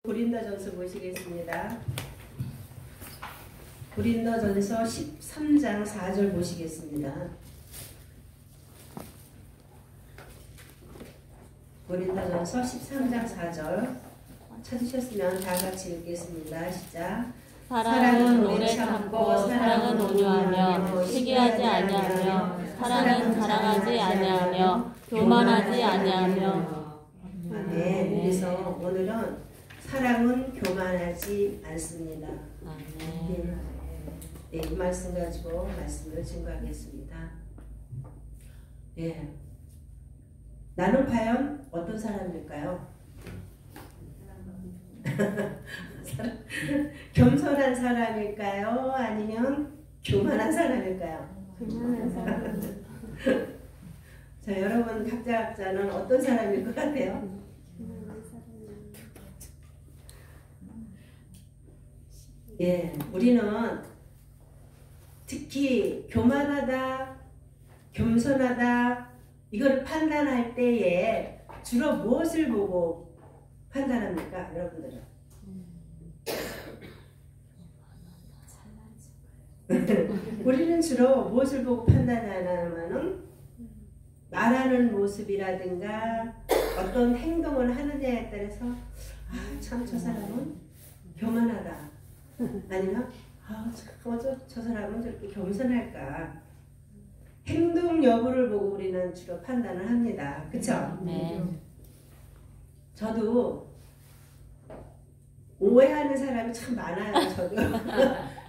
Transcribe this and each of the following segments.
고린도전서 보시겠습니다. 고린도전서 13장 4절 보시겠습니다. 고린도전서 13장 4절 찾으셨으면 다 같이 읽겠습니다. 시작. 사랑은 오래 참고 사랑은 온유하며 시기하지 아니하며 사랑은 자랑하지 아니하며 교만하지 아니하며. 네, 그래서 오늘은 사랑은 교만하지 않습니다. 네, 이 말씀 가지고 말씀을 증거하겠습니다. 네, 나는 과연 어떤 사람일까요? 겸손한 사람일까요? 아니면 교만한 사람일까요? 교만한 사람. 자, 여러분 각자는 어떤 사람일 것 같아요? 예, 우리는 특히 교만하다, 겸손하다 이걸 판단할 때에 주로 무엇을 보고 판단합니까, 여러분들은? 우리는 주로 무엇을 보고 판단하냐면은 말하는 모습이라든가 어떤 행동을 하느냐에 따라서 참 저 사람은 교만하다, 아니면 저 사람은 저렇게 겸손할까, 행동 여부를 보고 우리는 주로 판단을 합니다. 그쵸? 네. 저도 오해하는 사람이 참 많아요. 저도.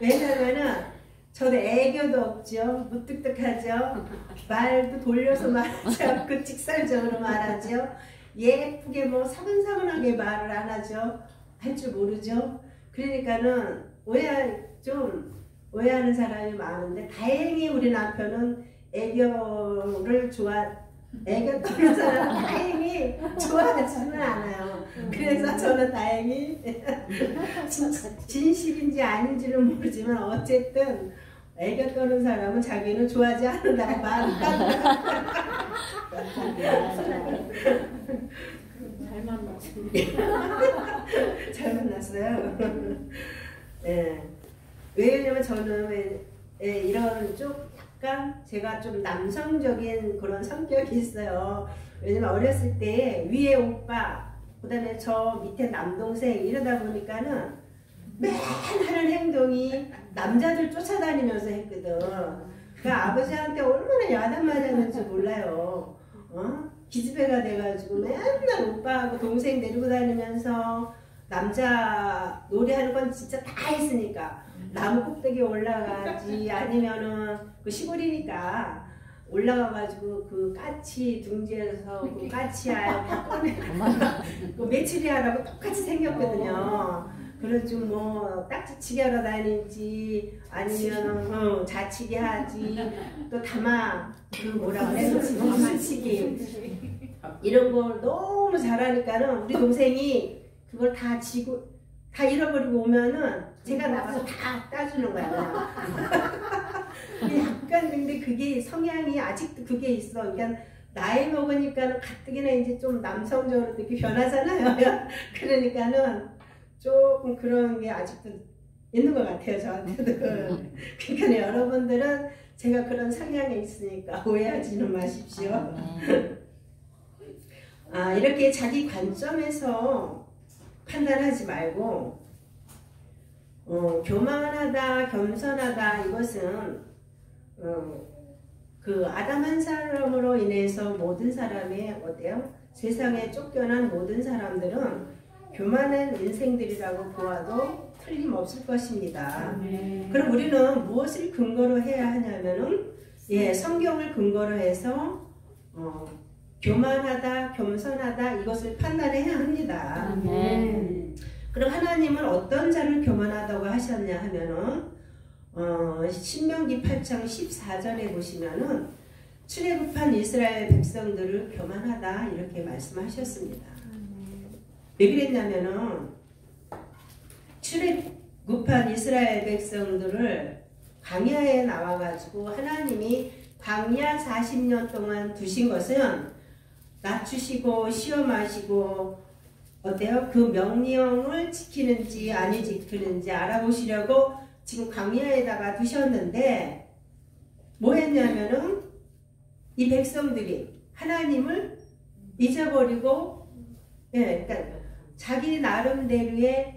왜냐면은 저도 애교도 없죠. 무뚝뚝하죠. 말도 돌려서 말하지 않고 직설적으로 말하죠. 예쁘게 뭐 사근사근하게 말을 안 하죠. 할 줄 모르죠. 그러니까는 오해하는 사람이 많은데, 다행히 우리 남편은 애교 떠는 사람 다행히 좋아하지는 않아요. 그래서 저는 다행히 진실인지 아닌지는 모르지만 어쨌든 애교 떠는 사람은 자기는 좋아하지 않는다고 말한다. 잘 만났어요. 네. 왜냐면 저는 이런 좀 약간 제가 좀 남성적인 그런 성격이 있어요. 왜냐면 어렸을 때 위에 오빠, 그 다음에 저 밑에 남동생 이러다 보니까는 맨 하는 행동이 남자들 쫓아다니면서 했거든. 그러니까 아버지한테 얼마나 야단 맞았는지 몰라요. 기집애가 돼가지고 맨날 오빠하고 동생 데리고 다니면서 남자 놀이하는 건 진짜 다 했으니까 나무 꼭대기 올라가지, 아니면은 그 시골이니까 올라가가지고 그 까치 둥지에서 그 까치알 다 꺼내 그 메추리알하고 똑같이 생겼거든요. 그래서 뭐 딱지치기 하러 다니지, 아니면 자치기 하지, 또 그 뭐라 그래, 다마치기 이런 걸 너무 잘하니까는 우리 동생이 그걸 다 지고 다 잃어버리고 오면은 제가 나가서 다 따주는 거야. 약간 근데 그게 성향이 아직도 그게 있어. 그러니까 나이 먹으니까는 가뜩이나 이제 좀 남성적으로 이렇게 변하잖아요. 그러니까는 조금 그런 게 아직도 있는 것 같아요, 저한테도. 그러니까 여러분들은 제가 그런 성향이 있으니까 오해하지는 마십시오. 이렇게 자기 관점에서 판단하지 말고 교만하다, 겸손하다 이것은 그 아담 한 사람으로 인해서 모든 사람이 어때요? 세상에 쫓겨난 모든 사람들은 교만한 인생들이라고 보아도 틀림없을 것입니다. 그럼 우리는 무엇을 근거로 해야 하냐면은 성경을 근거로 해서 교만하다, 겸손하다 이것을 판단해야 합니다. 그럼 하나님은 어떤 자를 교만하다고 하셨냐 하면은 신명기 8장 14절에 보시면은 출애굽한 이스라엘 백성들을 교만하다 이렇게 말씀하셨습니다. 왜 그랬냐면은 출애굽한 이스라엘 백성들을 광야에 나와가지고 하나님이 광야 40년 동안 두신 것은 낮추시고 시험하시고 어때요? 그 명령을 지키는지 아니 지키는지 알아보시려고 지금 광야에다가 두셨는데 뭐 했냐면은 이 백성들이 하나님을 잊어버리고 그러니까 자기 나름대로의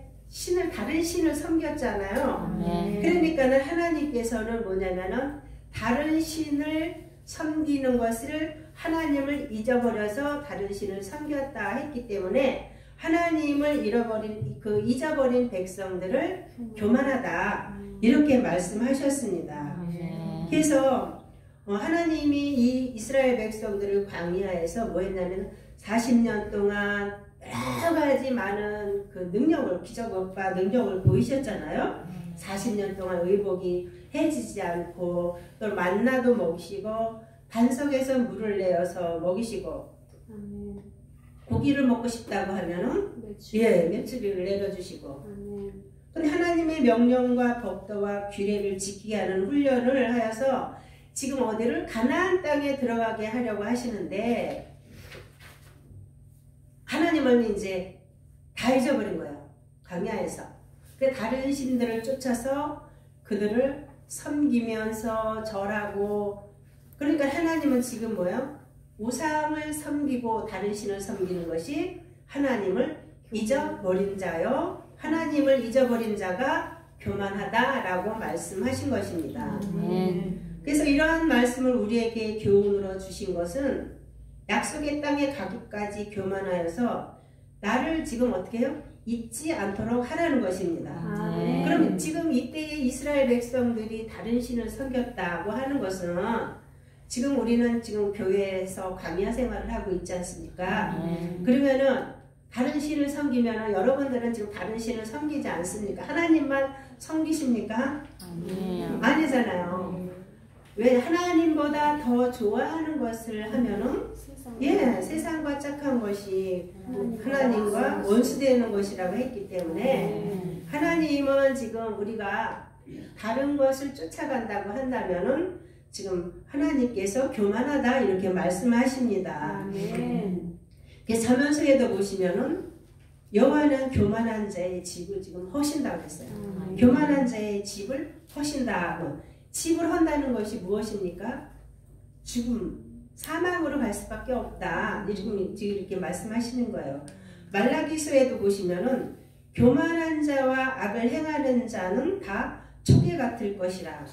다른 신을 섬겼잖아요. 그러니까는 하나님께서는 뭐냐면은 다른 신을 섬기는 것을 하나님을 잊어버려서 다른 신을 섬겼다 했기 때문에 하나님을 잊어버린 백성들을 교만하다 이렇게 말씀하셨습니다. 그래서 하나님이 이 이스라엘 백성들을 광야에서 뭐 했냐면 40년 동안 여러 가지 많은 그 능력을, 기적과 능력을 보이셨잖아요. 40년 동안 의복이 해지지 않고 또 만나도 먹이시고 반석에서 물을 내어서 먹이시고 고기를 먹고 싶다고 하면은 메추리를 내려주시고 근데 하나님의 명령과 법도와 규례를 지키게 하는 훈련을 하여서 지금 어디를 가나안 땅에 들어가게 하려고 하시는데 하나님은 이제 다 잊어버린 거예요. 광야에서. 다른 신들을 쫓아서 그들을 섬기면서 절하고 그러니까 하나님은 지금 뭐예요? 우상을 섬기고 다른 신을 섬기는 것이 하나님을 잊어버린 자요. 하나님을 잊어버린 자가 교만하다라고 말씀하신 것입니다. 그래서 이러한 말씀을 우리에게 교훈으로 주신 것은 약속의 땅에 가기까지 교만하여서 나를 지금 어떻게 해요? 잊지 않도록 하라는 것입니다. 그럼 지금 이때의 이스라엘 백성들이 다른 신을 섬겼다고 하는 것은 지금 우리는 지금 교회에서 광야 생활을 하고 있지 않습니까? 그러면은 다른 신을 섬기면은 여러분들은 지금 다른 신을 섬기지 않습니까? 하나님만 섬기십니까? 아니잖아요. 왜 하나님보다 더 좋아하는 것을 하면은 세상과 착한 것이 하나님과 원수되는 것이라고 했기 때문에 하나님은 지금 우리가 다른 것을 쫓아간다고 한다면은 지금 하나님께서 교만하다 이렇게 말씀하십니다. 그래서 잠언서에도 보시면은 여호와는 교만한 자의 집을 지금 허신다고 했어요. 교만한 자의 집을 허신다. 집을 헌다는 것이 무엇입니까? 죽음, 사망으로 갈 수밖에 없다. 이렇게 말씀하시는 거예요. 말라기서에도 보시면은 교만한 자와 악을 행하는 자는 다 초계 같을 것이라.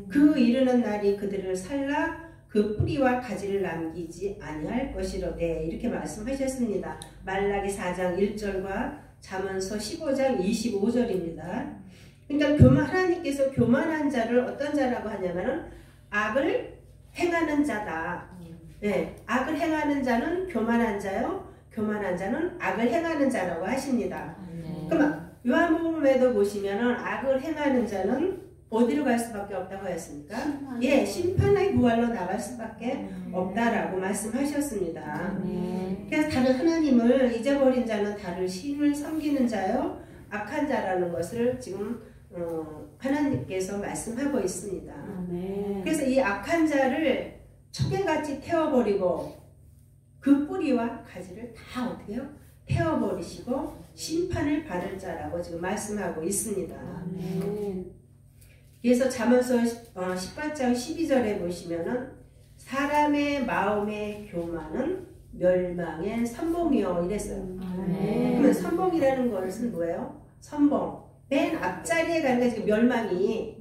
그 이르는 날이 그들을 살라 그 뿌리와 가지를 남기지 아니할 것이로되 이렇게 말씀하셨습니다. 말라기 4장 1절과 잠언서 15장 25절입니다. 그러니까 하나님께서 교만한 자를 어떤 자라고 하냐면은 악을 행하는 자다. 악을 행하는 자는 교만한 자요. 교만한 자는 악을 행하는 자라고 하십니다. 그럼 요한복음에도 보시면은 악을 행하는 자는 어디로 갈 수밖에 없다고 했습니까? 심판의 부활로 나갈 수밖에 없다라고 말씀하셨습니다. 그래서 다른 하나님을 잊어버린 자는 다른 신을 섬기는 자요. 악한 자라는 것을 지금 하나님께서 말씀하고 있습니다. 그래서 이 악한 자를 초계같이 태워버리고 그 뿌리와 가지를 다 어떻게 해요? 태워버리시고 심판을 받을 자라고 지금 말씀하고 있습니다. 그래서 잠언서 18장 12절에 보시면은 사람의 마음의 교만은 멸망의 선봉이요 이랬어요. 그러면 선봉이라는 것은 뭐예요? 선봉. 맨 앞자리에 가는 게 지금 멸망이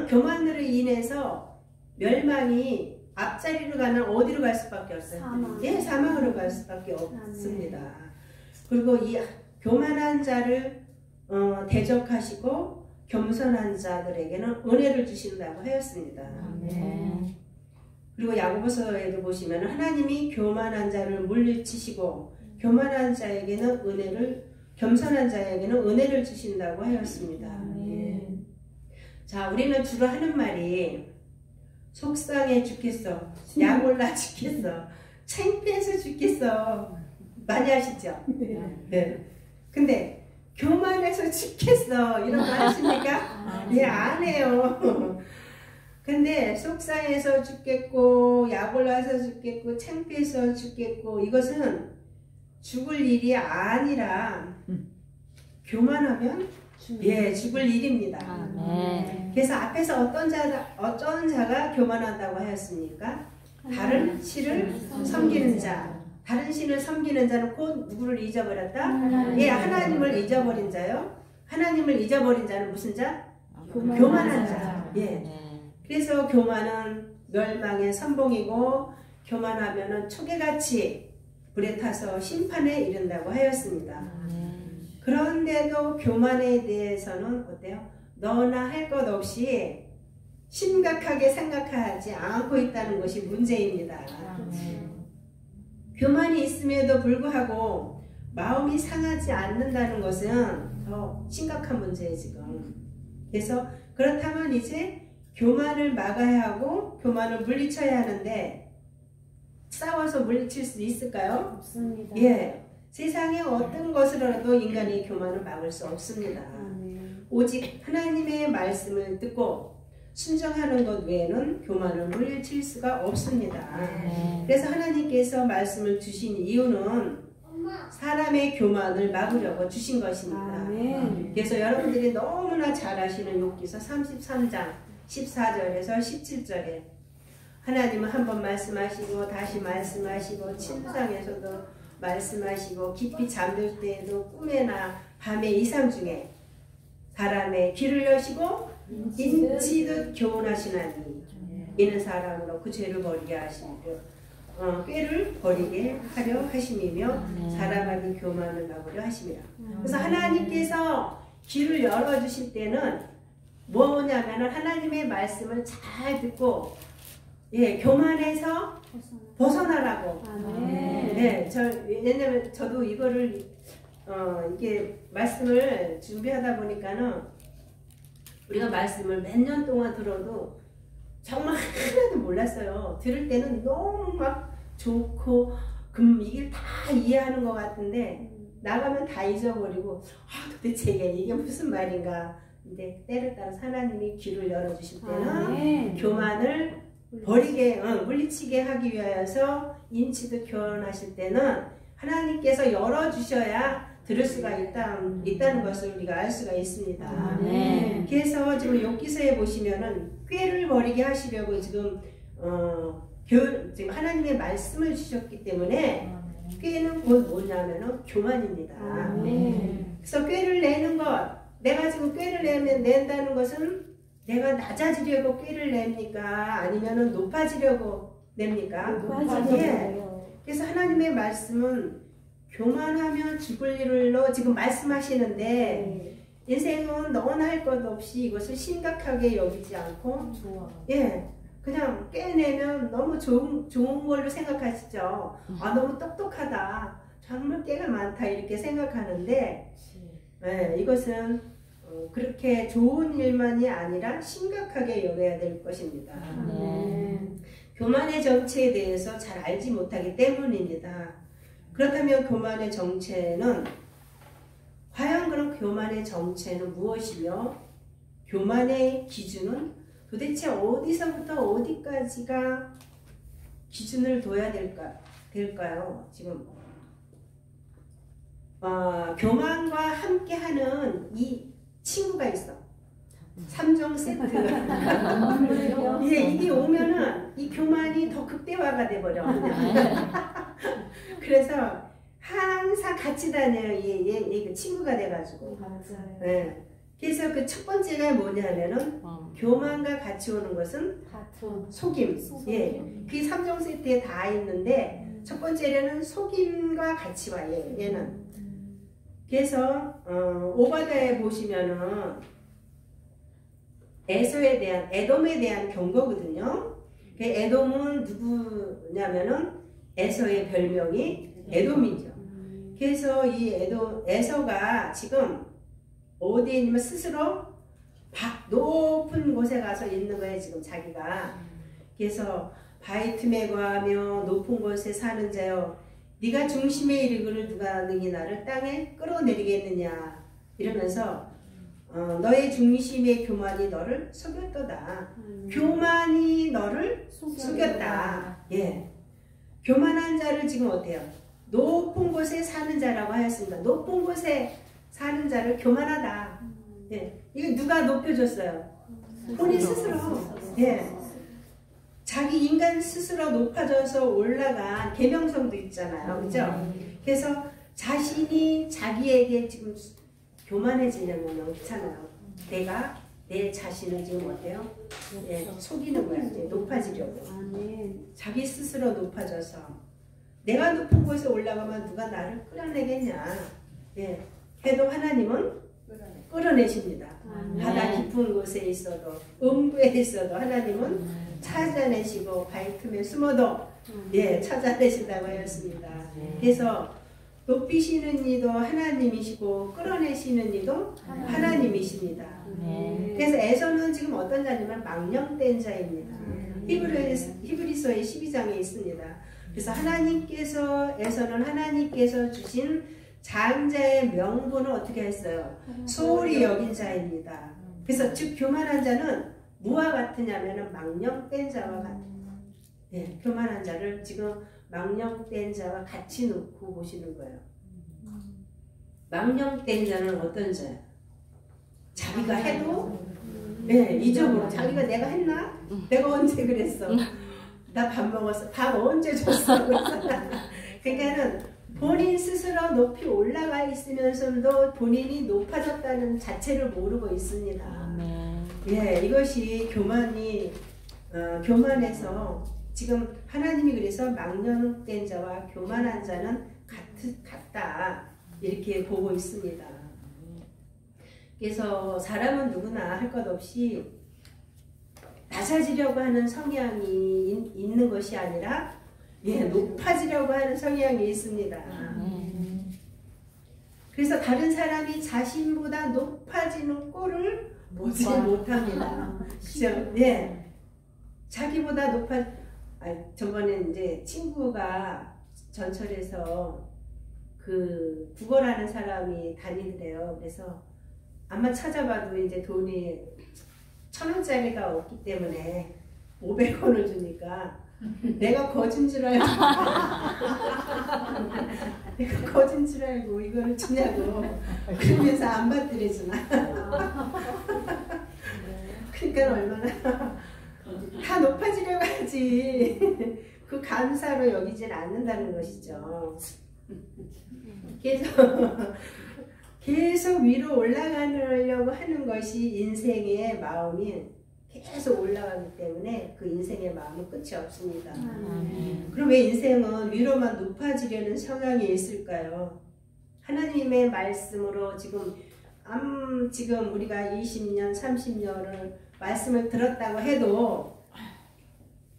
교만으로 인해서 멸망이 앞자리로 가면 어디로 갈 수밖에 없어요? 사망으로 갈 수밖에 없습니다. 그리고 이 교만한 자를 대적하시고 겸손한 자들에게는 은혜를 주신다고 하였습니다. 그리고 야고보서에도 보시면 하나님이 교만한 자를 물리치시고 교만한 자에게는 겸손한 자에게는 은혜를 주신다고 하였습니다. 자, 우리는 주로 하는 말이 속상해 죽겠어, 약올라 죽겠어, 창피해서 죽겠어 많이 하시죠? 근데 교만해서 죽겠어 이런 거 하십니까? 안 해요. 근데 속상해서 죽겠고 약올라서 죽겠고 창피해서 죽겠고 이것은 죽을 일이 아니라 교만하면 죽을 일입니다. 아멘. 그래서 앞에서 어떤 자가 교만하다고 하였습니까? 다른 신을 섬기는 자. 다른 신을 섬기는 자는 곧 누구를 잊어버렸다? 하나님을 잊어버린 자요. 하나님을 잊어버린 자는 무슨 자? 교만한 자. 그래서 교만은 멸망의 선봉이고 교만하면은 초계같이 불에 타서 심판에 이른다고 하였습니다. 그런데도 교만에 대해서는 어때요? 너나 할 것 없이 심각하게 생각하지 않고 있다는 것이 문제입니다. 교만이 있음에도 불구하고 마음이 상하지 않는다는 것은 더 심각한 문제예요, 지금. 그래서 그렇다면 이제 교만을 막아야 하고 교만을 물리쳐야 하는데 싸워서 물리칠 수 있을까요? 없습니다. 세상에 어떤 것으로라도 인간이 교만을 막을 수 없습니다. 오직 하나님의 말씀을 듣고 순종하는 것 외에는 교만을 물리칠 수가 없습니다. 그래서 하나님께서 말씀을 주신 이유는 사람의 교만을 막으려고 주신 것입니다. 그래서 여러분들이 너무나 잘 아시는 욥기서 33장 14절에서 17절에 하나님은 한번 말씀하시고 다시 말씀하시고 침상에서도 말씀하시고 깊이 잠들 때에도 꿈에나 밤의 이상 중에 사람의 귀를 여시고 인치듯 교훈하시나니 이는 사람으로 그 죄를 버리게 하시며 꾀를 버리게 하려 하심이며 사람에게 교만을 막으려 하심이라. 그래서 하나님께서 귀를 열어주실 때는 뭐냐면은 하나님의 말씀을 잘 듣고 교만에서 벗어나라고. 왜냐면 저도 이거를 이게 말씀을 준비하다 보니까는 우리가 말씀을 몇 년 동안 들어도 정말 하나도 몰랐어요. 들을 때는 너무 막 좋고 이게 다 이해하는 것 같은데 나가면 다 잊어버리고 도대체 이게 무슨 말인가. 근데 때를 따라 하나님이 귀를 열어주실 때는 교만을 버리게 물리치게 하기 위하여서 인치듯 교훈하실 때는 하나님께서 열어주셔야 들을 수가 있다는 것을 우리가 알 수가 있습니다. 그래서 지금 욥기서에 보시면은 꾀를 버리게 하시려고 지금 지금 하나님의 말씀을 주셨기 때문에 꾀는 곧 뭐냐면은 교만입니다. 그래서 꾀를 내는 것, 내가 지금 꾀를 낸다는 것은 내가 낮아지려고 꾀를 냅니까? 아니면은 높아지려고 냅니까? 그래서 하나님의 말씀은 교만하면 죽을 일로 지금 말씀하시는데 인생은 너나 할 것 없이 이것을 심각하게 여기지 않고 그냥 깨내면 너무 좋은 걸로 생각하시죠. 너무 똑똑하다, 정말 깨가 많다 이렇게 생각하는데 이것은 그렇게 좋은 일만이 아니라 심각하게 여겨야 될 것입니다. 교만의 정체에 대해서 잘 알지 못하기 때문입니다. 그렇다면 교만의 정체는 과연 그럼 교만의 정체는 무엇이며 교만의 기준은 도대체 어디서부터 어디까지가 기준을 둬야 될까요? 지금 교만과 함께하는 이 친구가 있어. 3종 세트. 이게 오면은 이 교만이 더 극대화가 돼버려. 그래서 항상 같이 다녀요. 얘 친구가 돼가지고. 그래서 그 첫 번째가 뭐냐면은 교만과 같이 오는 것은 속임. 그 3종 세트에 다 있는데 첫 번째는 속임과 같이 와요. 얘는. 그래서 오바다에 보시면은 에돔에 대한 경고거든요. 에돔은 누구냐면은 에서의 별명이 에돔이죠. 그래서 이 에서가 지금 어디에 있냐면 스스로 높은 곳에 가서 있는 거예요. 지금 자기가. 그래서 바위 틈에 거하며 높은 곳에 사는 자여, 네가 중심에 이르기를 누가 능히 나를 땅에 끌어내리겠느냐 이러면서 너의 중심의 교만이 너를 속였도다. 교만이 너를 속였다. 교만한 자를 지금 어때요? 높은 곳에 사는 자라고 하였습니다. 높은 곳에 사는 자를 교만하다. 예. 이거 누가 높여줬어요? 본인 스스로. 예. 자기 인간 스스로 높아져서 올라간 계명성도 있잖아요. 그죠? 그래서 자신이 자기에게 지금 교만해지려면 그렇잖아요. 내가 내 자신을 지금 어때요? 예, 속이는 거야. 예, 높아지려고. 자기 스스로 높아져서 내가 높은 곳에 올라가면 누가 나를 끌어내겠냐. 예, 해도 하나님은 끌어내십니다. 바다 깊은 곳에 있어도 음부에 있어도 하나님은 찾아내시고 발틈에 숨어도 예, 찾아내신다고 하였습니다. 그래서 높이시는 이도 하나님이시고 끌어내시는 이도 하나님이십니다. 그래서 에서는 지금 어떤 자냐면 망령된 자입니다. 히브리서의 12장에 있습니다. 그래서 에서는 하나님께서 주신 장자의 명분을 어떻게 했어요? 소홀히 여긴 자입니다. 그래서 즉 교만한 자는 무와 같으냐면 망령된 자와 같은. 예, 교만한 자를 지금 망령된 자와 같이 놓고 보시는 거예요. 망령된 자는 어떤 자야? 자기가 해도 잊어버려. 자기가 내가 했나? 내가 언제 그랬어? 나 밥 먹었어. 밥 언제 줬어? 그러니까는 본인 스스로 높이 올라가 있으면서도 본인이 높아졌다는 자체를 모르고 있습니다. 예, 이것이 교만해서 지금 하나님이 그래서 망령된 자와 교만한 자는 같다 이렇게 보고 있습니다. 그래서 사람은 누구나 할 것 없이 낮아지려고 하는 성향이 있는 것이 아니라 높아지려고 하는 성향이 있습니다. 그래서 다른 사람이 자신보다 높아지는 꼴을 보지 못합니다. 그죠? 예. 자기보다 저번에 이제 친구가 전철에서 그 국어라는 사람이 다니더래요. 그래서 아마 찾아봐도 이제 돈이 1,000원짜리가 없기 때문에 500원을 주니까 내가 거진 줄 알고 이거를 주냐고 그러면서 안 받더래주나. 그러니까 얼마나 다 높아지려고 하지 그 감사로 여기진 않는다는 것이죠. 그래서 계속 위로 올라가려고 하는 것이 인생의 마음이 계속 올라가기 때문에 그 인생의 마음은 끝이 없습니다. 그럼 왜 인생은 위로만 높아지려는 성향이 있을까요? 하나님의 말씀으로 지금 우리가 20년, 30년을 말씀을 들었다고 해도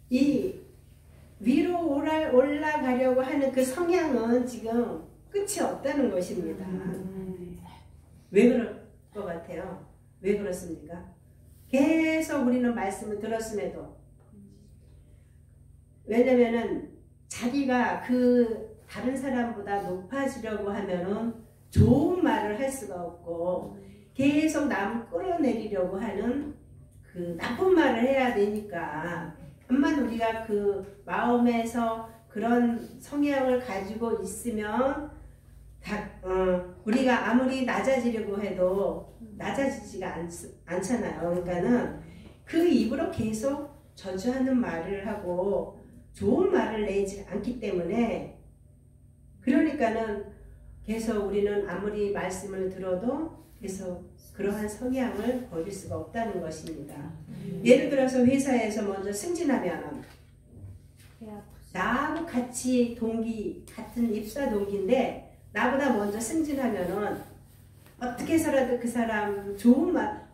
이 위로 올라가려고 하는 그 성향은 지금 끝이 없다는 것입니다. 왜 그럴 것 같아요? 왜 그렇습니까? 계속 우리는 말씀을 들었음에도 왜냐면은 자기가 그 다른 사람보다 높아지려고 하면은 좋은 말을 할 수가 없고 계속 남을 끌어내리려고 하는 그 나쁜 말을 해야 되니까 암만 우리가 그 마음에서 그런 성향을 가지고 있으면 우리가 아무리 낮아지려고 해도 낮아지지가 않잖아요. 그러니까는 그 입으로 계속 저주하는 말을 하고 좋은 말을 내지 않기 때문에 그러니까는 계속 우리는 아무리 말씀을 들어도 계속 그러한 성향을 버릴 수가 없다는 것입니다. 예를 들어서 회사에서 먼저 승진하면 나하고 같이 같은 입사 동기인데 나보다 먼저 승진하면은 어떻게 해서라도 그 사람 좋은 말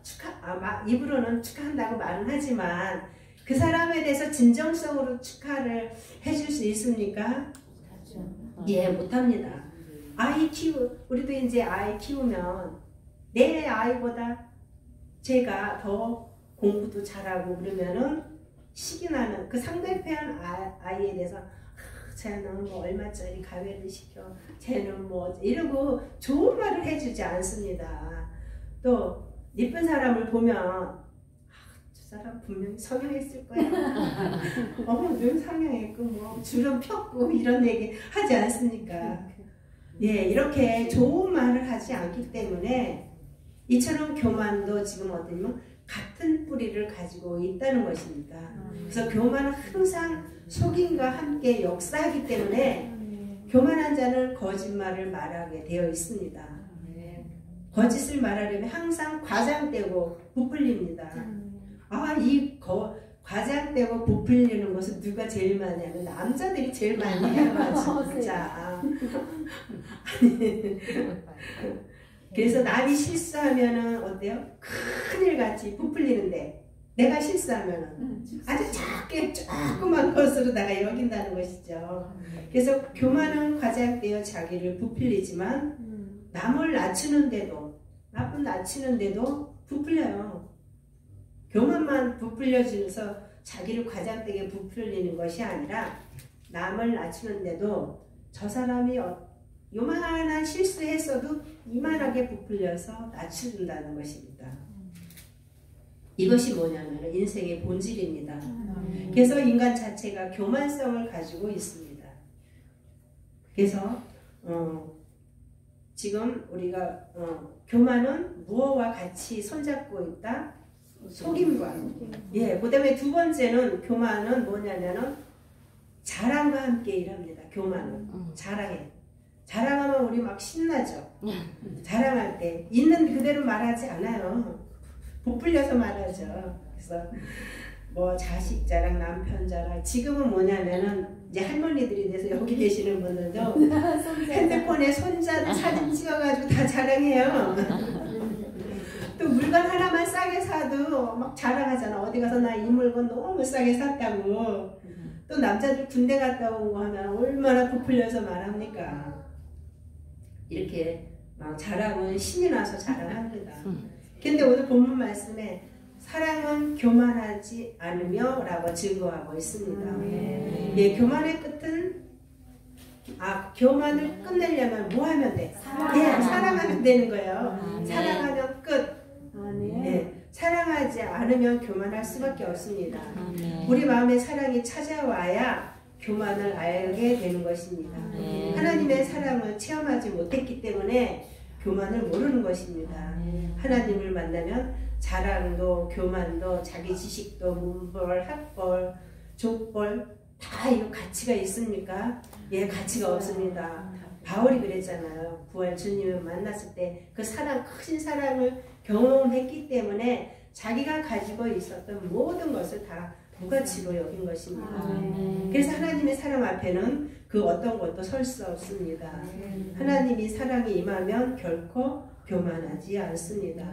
입으로는 축하한다고 말은 하지만 그 사람에 대해서 진정성으로 축하를 해줄 수 있습니까? 예, 못합니다. 우리도 이제 아이 키우면 내 아이보다 제가 더 공부도 잘하고 그러면은 식이 나는 그 상대편 아이에 대해서 쟤는 뭐 얼마짜리 가외를 시켜 쟤는 뭐 이러고 좋은 말을 해주지 않습니다. 또 예쁜 사람을 보면 저 사람 분명히 성형했을 거야. 눈 성형했고 뭐 주름 폈고 이런 얘기 하지 않습니까? 예, 이렇게 좋은 말을 하지 않기 때문에 이처럼 교만도 지금 어떠냐면 같은 뿌리를 가지고 있다는 것입니다. 그래서 교만은 항상 속임과 함께 역사하기 때문에 교만한 자는 거짓말을 말하게 되어 있습니다. 거짓을 말하려면 항상 과장되고 부풀립니다. 이 과장되고 부풀리는 것은 누가 제일 많이 하면 남자들이 제일 많이 해요. 진짜. 그래서 남이 실수하면은 어때요? 큰일같이 부풀리는데 내가 실수하면은 아주 작게 조그만 것으로다가 여긴다는 것이죠. 그래서 교만은 과장되어 자기를 부풀리지만 남을 낮추는데도 나쁜 낮추는데도 부풀려요. 교만만 부풀려주면서 자기를 과장되게 부풀리는 것이 아니라 남을 낮추는데도 저 사람이 요만한 실수했어도 이만하게 부풀려서 낮춘다는 것입니다. 이것이 뭐냐면 인생의 본질입니다. 그래서 인간 자체가 교만성을 가지고 있습니다. 그래서 지금 우리가 교만은 무엇과 같이 손잡고 있다? 속임과. 예, 그 다음에 두 번째는 교만은 뭐냐면은 자랑과 함께 일합니다. 교만은 자랑해. 자랑하면 우리 막 신나죠. 자랑할 때 있는 그대로 말하지 않아요. 부풀려서 말하죠. 그래서 뭐 자식 자랑, 남편 자랑. 지금은 뭐냐면은 이제 할머니들이 돼서 여기 계시는 분들도 핸드폰에 손자들 사진 찍어가지고 다 자랑해요. 또 물건 하나만 싸게 사도 막 자랑하잖아. 어디 가서 나 이 물건 너무 싸게 샀다고. 또 남자들 군대 갔다 오고 하면 얼마나 부풀려서 말합니까? 이렇게 막 자랑은 신이 나서 자랑합니다. 근데 오늘 본문 말씀에 사랑은 교만하지 않으며 라고 증거하고 있습니다. 예, 교만의 끝은 교만을 끝내려면 뭐 하면 돼? 사랑하면 되는 거예요. 사랑하면 끝. 예, 사랑하지 않으면 교만할 수밖에 없습니다. 우리 마음에 사랑이 찾아와야 교만을 알게 되는 것입니다. 하나님의 사랑을 체험하지 못했기 때문에 교만을 모르는 것입니다. 하나님을 만나면 자랑도 교만도 자기 지식도 문벌, 학벌, 족벌 다 이거 가치가 있습니까? 예, 가치가 없습니다. 바울이 그랬잖아요. 부활 주님을 만났을 때 그 사랑, 크신 사랑을 경험했기 때문에 자기가 가지고 있었던 모든 것을 다 부가치로 여긴 것입니다. 그래서 하나님의 사랑 앞에는 그 어떤 것도 설 수 없습니다. 하나님이 사랑이 임하면 결코 교만하지 않습니다.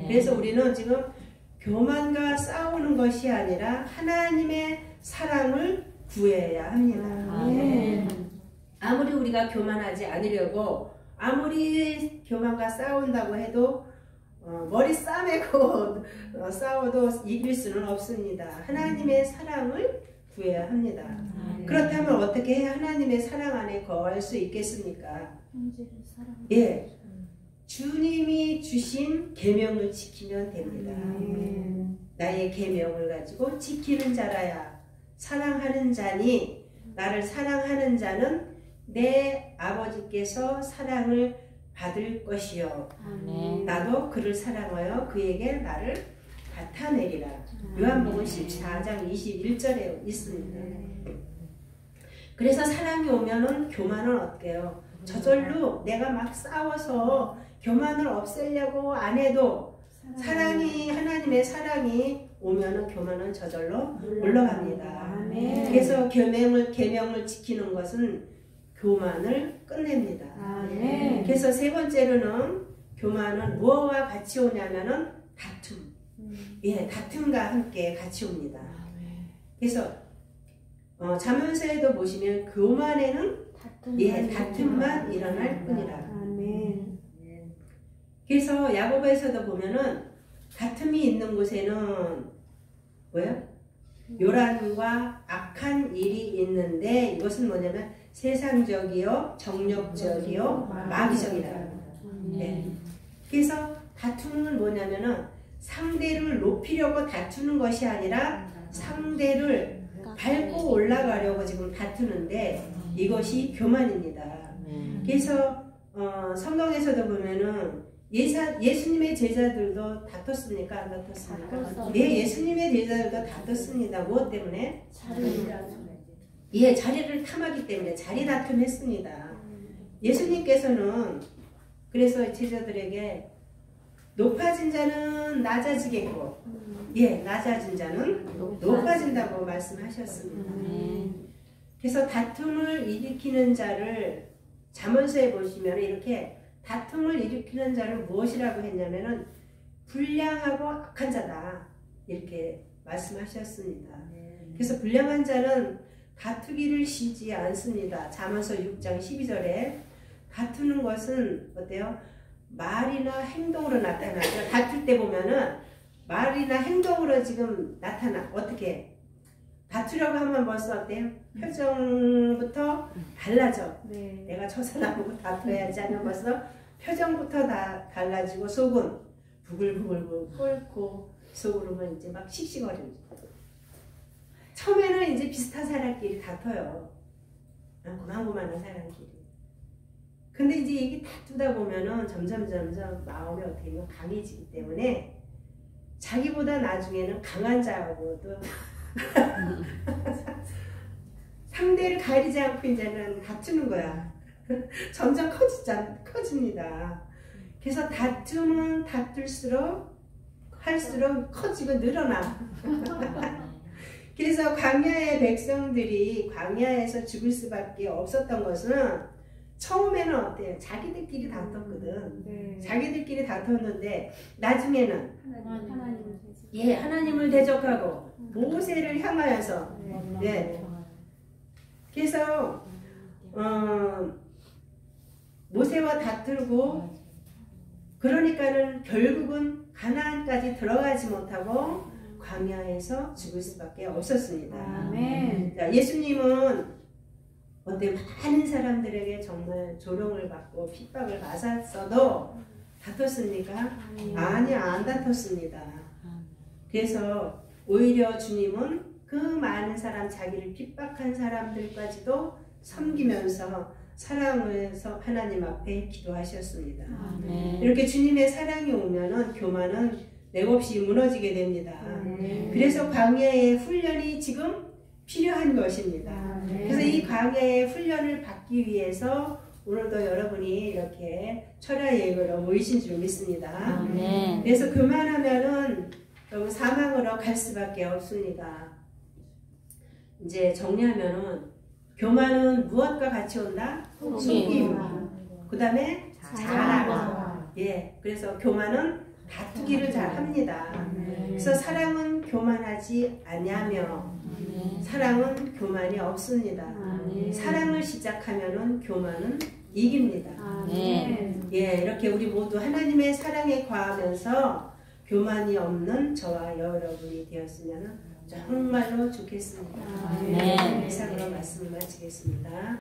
그래서 우리는 지금 교만과 싸우는 것이 아니라 하나님의 사랑을 구해야 합니다. 아무리 우리가 교만하지 않으려고 아무리 교만과 싸운다고 해도 머리 싸매고 싸워도 이길 수는 없습니다. 하나님의 사랑을 구해야 합니다. 그렇다면 어떻게 해야 하나님의 사랑 안에 거할 수 있겠습니까? 예, 주님이 주신 계명을 지키면 됩니다. 나의 계명을 가지고 지키는 자라야 사랑하는 자니 나를 사랑하는 자는 내 아버지께서 사랑을 받을 것이요 나도 그를 사랑하여 그에게 나를 나타내리라. 요한복음 14장 21절에 있습니다. 그래서 사랑이 오면은 교만은 어때요? 저절로 내가 막 싸워서 교만을 없애려고 안 해도 사랑이 하나님의 사랑이 오면은 교만은 저절로 물러갑니다. 그래서 계명을 지키는 것은 교만을 끝냅니다. 그래서 세 번째로는 교만은 무엇과 같이 오냐면은 다툼. 예, 다툼과 함께 같이 옵니다. 그래서 잠언서에도 보시면 교만에는 다툼만 일어날 뿐이라. 그래서 야고보에서도 보면은 다툼이 있는 곳에는 뭐야? 요란과 악한 일이 있는데 이것은 뭐냐면 세상적이요, 정력적이요, 마귀적이다. 네. 그래서 다툼은 뭐냐면은 상대를 높이려고 다투는 것이 아니라 상대를 밟고 올라가려고 지금 다투는데 이것이 교만입니다. 그래서 성경에서도 보면은 예수님의 제자들도 다퉜습니까? 안 다퉜습니까? 네, 예수님의 제자들도 다퉜습니다. 무엇 때문에? 예, 자리를 탐하기 때문에 자리 다툼했습니다. 예수님께서는 그래서 제자들에게 높아진 자는 낮아지겠고, 예, 낮아진 자는 높아진다고 말씀하셨습니다. 그래서 다툼을 일으키는 자를 잠언서에 보시면 이렇게 다툼을 일으키는 자를 무엇이라고 했냐면은 불량하고 악한 자다 이렇게 말씀하셨습니다. 그래서 불량한 자는 다투기를 쉬지 않습니다. 잠언서 6장 12절에 다투는 것은 어때요? 말이나 행동으로 나타나죠. 다툴 때 보면은 말이나 행동으로 지금 나타나. 어떻게? 다투려고 하면 벌써 어때요? 표정부터 달라져. 네. 내가 저 사람하고 다투어야지 하면 벌써 표정부터 다 달라지고 속은 부글부글 끓고 속으로는 이제 막 씩씩거리죠. 처음에는 이제 비슷한 사람끼리 다퉈요. 고만고만한 사람끼리. 근데 이제 이게 다투다 보면은 점점 마음이 어떻게 보면 강해지기 때문에 자기보다 나중에는 강한 자하고도 상대를 가리지 않고 이제는 다투는 거야. 점점 커집니다. 그래서 다툼은 할수록 커지고 늘어나. 그래서 광야의 백성들이 광야에서 죽을 수밖에 없었던 것은 처음에는 어때요? 자기들끼리 다퉜거든. 네. 자기들끼리 다퉜는데 나중에는 하나님을 대적하고 모세를 향하여서 네. 그래서 모세와 다투고 그러니까는 결국은 가나안까지 들어가지 못하고 광야에서 죽을 수밖에 없었습니다. 아멘. 자, 예수님은 어때 많은 사람들에게 정말 조롱을 받고 핍박을 받았어도 다퉜습니까? 아니요, 안 다퉜습니다. 그래서 오히려 주님은 그 많은 사람, 자기를 핍박한 사람들까지도 섬기면서 사랑해서 하나님 앞에 기도하셨습니다. 이렇게 주님의 사랑이 오면은 교만은 맥없이 무너지게 됩니다. 그래서 광야의 훈련이 지금 필요한 것입니다. 그래서 이 광야의 훈련을 받기 위해서 오늘도 여러분이 이렇게 철야예배로 모이신 줄 믿습니다. 그래서 교만하면은 여러분 사망으로 갈 수밖에 없습니다. 이제 정리하면은 교만은 무엇과 같이 온다? 속임. 그 다음에 자랑. 예, 그래서 교만은 다투기를 잘 합니다. 그래서 사랑은 교만하지 아니하며 사랑은 교만이 없습니다. 사랑을 시작하면은 교만은 이깁니다. 예, 이렇게 우리 모두 하나님의 사랑에 과하면서 교만이 없는 저와 여러분이 되었으면 정말로 좋겠습니다. 이상으로 말씀을 마치겠습니다.